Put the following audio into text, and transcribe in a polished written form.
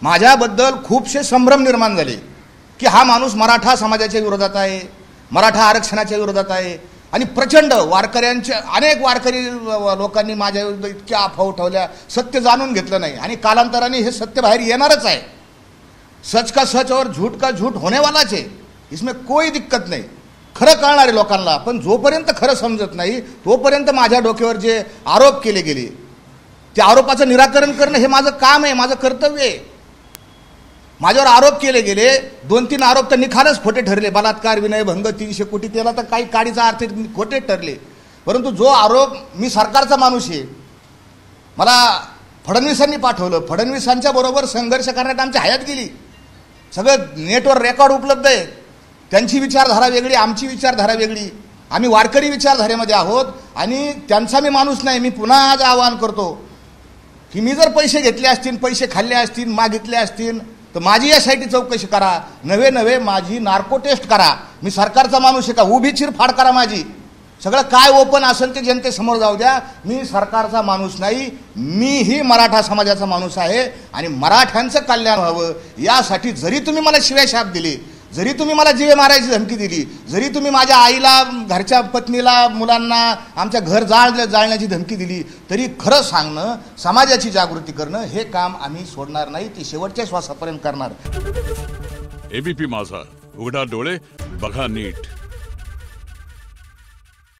माझ्याबद्दल खूपसे संभ्रम निर्माण झाले की हा माणूस मराठा समाजाच्या विरोधात आहे, मराठा आरक्षणाच्या विरोधात आहे. आणि प्रचंड वारकऱ्यांच्या अनेक वारकरी लोकांनी माझ्या विरुद्ध इतक्या अफवा उठवल्या, सत्य जाणून घेतलं नाही. आणि कालांतराने हे सत्य बाहेर येणारच आहे. सच का सच और झूठ का झूठ होने वालाच है, इसमें कोई दिक्कत नाही. खरं कळणार आहे लोकांना, पण जोपर्यंत खरं समजत नाही तोपर्यंत माझ्या डोक्यावर जे आरोप केले गेले त्या आरोपाचं निराकरण करणं हे माझं काम आहे, माझं कर्तव्य आहे. माझ्यावर आरोप केले गेले, 2-3 आरोप तर निखालच खोटे ठरले. बलात्कार, विनयभंग, 300 कोटी, त्याला तर काही काडीचा अर्थ खोटे ठरले. परंतु जो आरोप, मी सरकारचा माणूस आहे, मला फडणवीसांनी पाठवलं, फडणवीसांच्या बरोबर संघर्ष करण्यात आमची हयात गेली. सगळं नेटवर रेकॉर्ड उपलब्ध आहे. त्यांची विचारधारा वेगळी, आमची विचारधारा वेगळी. आम्ही वारकरी विचारधारेमध्ये आहोत आणि त्यांचा मी माणूस नाही. मी पुन्हा आज आवाहन करतो की मी जर पैसे घेतले असतील, पैसे खाल्ले असतील, मागितले असतील, तर माझी यासाठी चौकशी करा. नव्हे माझी नार्को टेस्ट करा. मी सरकारचा माणूस आहे का? उभी चिरफाड करा माझी. सगळं काय ओपन असेल ते जनतेसमोर जाऊ द्या. मी सरकारचा माणूस नाही, मीही मराठा समाजाचा माणूस आहे. आणि मराठ्यांचं कल्याण व्हावं यासाठी जरी तुम्ही मला शिव्या शाप दिले, जरी तुम्ही मला जीवे मारायची धमकी दिली, जरी तुम्ही माझ्या आईला, घरच्या पत्नीला, मुलांना आमच्या घर जाळण्याची धमकी दिली, तरी खरं सांगणं, समाजाची जागृती करणं हे काम आम्ही सोडणार नाही. ती शेवटच्या श्वासापर्यंत करणार. एबीपी माझा, उघडा डोळे बघा नीट.